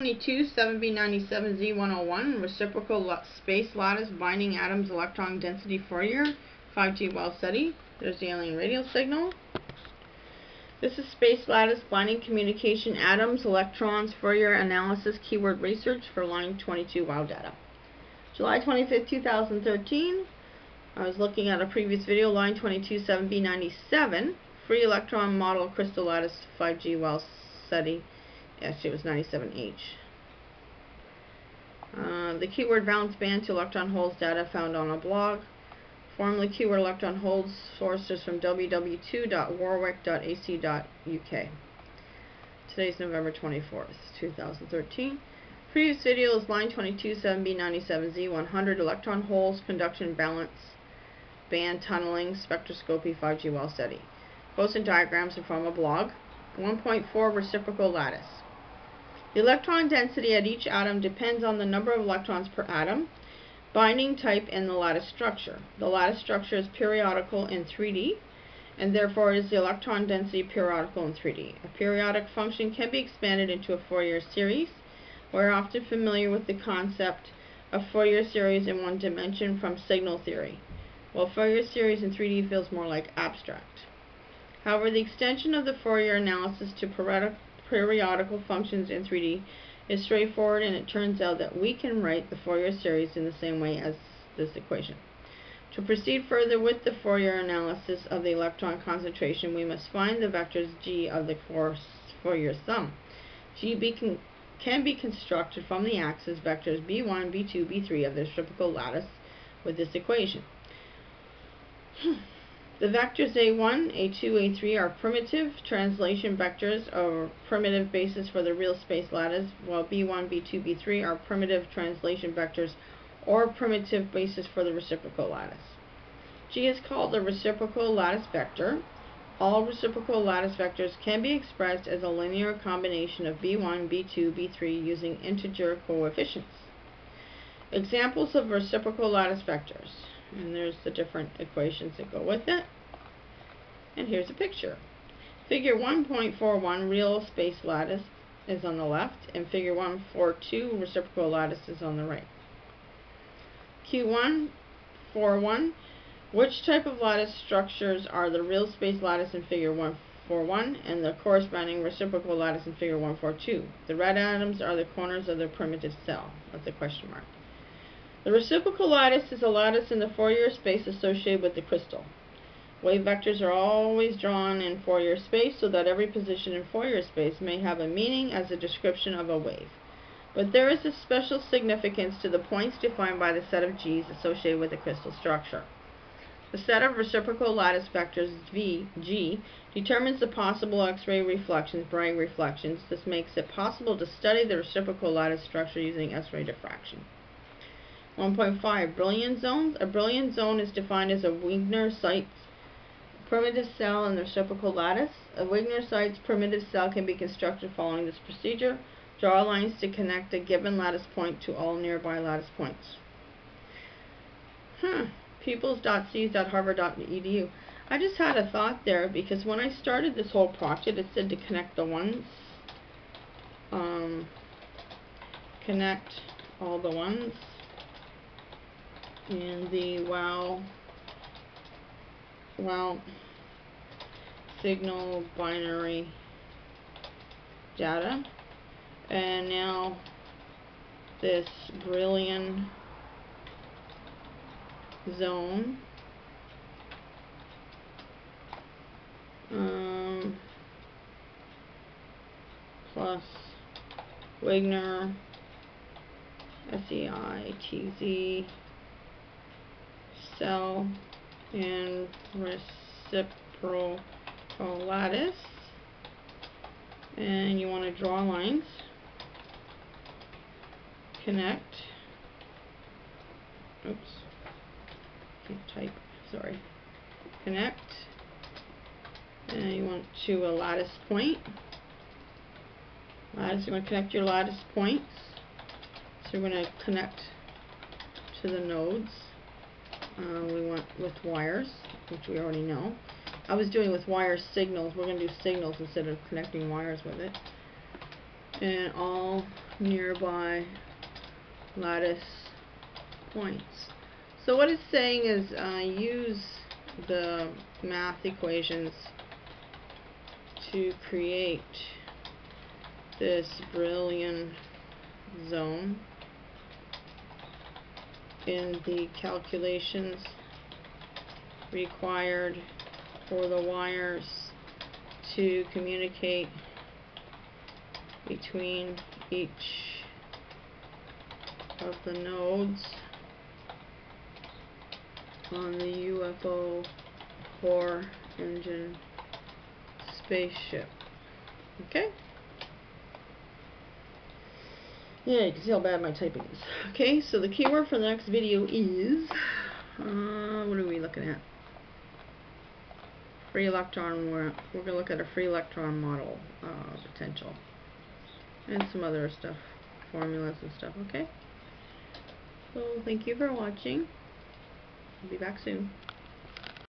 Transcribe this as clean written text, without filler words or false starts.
22 7b97z101 reciprocal space lattice binding atoms electron density Fourier 5G Wow Seti. There's the alien radio signal. This is space lattice binding communication atoms electrons Fourier analysis keyword research for line 22 Wow data. July 25th 2013. I was looking at a previous video, line 22 7b97 free electron model crystal lattice 5G Wow Seti. Actually, it was 97H. The keyword valence band to electron holes data found on a blog. Formerly keyword electron holes sources from www.warwick.ac.uk. Today's November 24th, 2013. Previous video is line 22 7b97z100 electron holes conduction balance band tunneling spectroscopy 5G Wow Seti. Posts and diagrams are from a blog. 1.4 reciprocal lattice. The electron density at each atom depends on the number of electrons per atom, binding type, and the lattice structure. The lattice structure is periodical in 3D, and therefore is the electron density periodical in 3D. A periodic function can be expanded into a Fourier series. We're often familiar with the concept of Fourier series in one dimension from signal theory, while Fourier series in 3D feels more like abstract. However, the extension of the Fourier analysis to periodical functions in 3D is straightforward, and it turns out that we can write the Fourier series in the same way as this equation. To proceed further with the Fourier analysis of the electron concentration, we must find the vectors G of the Fourier sum. G can be constructed from the axis vectors B1, B2, B3 of the reciprocal lattice with this equation. The vectors A1, A2, A3 are primitive translation vectors or primitive basis for the real space lattice, while B1, B2, B3 are primitive translation vectors or primitive basis for the reciprocal lattice. G is called the reciprocal lattice vector. All reciprocal lattice vectors can be expressed as a linear combination of B1, B2, B3 using integer coefficients. Examples of reciprocal lattice vectors. And there's the different equations that go with it. And here's a picture. Figure 1.41 real space lattice is on the left, and figure 1.42 reciprocal lattice is on the right. Q1.41. Which type of lattice structures are the real space lattice in figure 1.41 and the corresponding reciprocal lattice in figure 1.42? The red atoms are the corners of the primitive cell with the question mark. The reciprocal lattice is a lattice in the Fourier space associated with the crystal. Wave vectors are always drawn in Fourier space so that every position in Fourier space may have a meaning as a description of a wave. But there is a special significance to the points defined by the set of G's associated with the crystal structure. The set of reciprocal lattice vectors G determines the possible X-ray reflections, Bragg reflections. This makes it possible to study the reciprocal lattice structure using X-ray diffraction. 1.5 Brillouin zones. A Brillouin zone is defined as a Wigner-Seitz primitive cell in the reciprocal lattice. A Wigner-Seitz primitive cell can be constructed following this procedure. Draw lines to connect a given lattice point to all nearby lattice points. Pupils.cs.harvard.edu. I just had a thought there, because when I started this whole project, it said to connect the ones. Connect all the ones in the wow signal binary data, and now this Brillouin-zone plus Wigner SEITZ cell and reciprocal lattice, and you want to draw lines, connect, can't type, sorry, connect, and you want to a lattice point. You want to connect your lattice points, so we're going to connect to the nodes. We want with wires, which we already know. I was doing with wire signals. We're going to do signals instead of connecting wires with it. And all nearby lattice points. So what it's saying is use the math equations to create this Brillouin-zone in the calculations required for the wires to communicate between each of the nodes on the UFO core engine spaceship. Okay? Yeah, you can see how bad my typing is. Okay, so the keyword for the next video is, what are we looking at? Free electron. We're going to look at a free electron model potential. And some other stuff, formulas and stuff, okay? So, thank you for watching. I'll be back soon.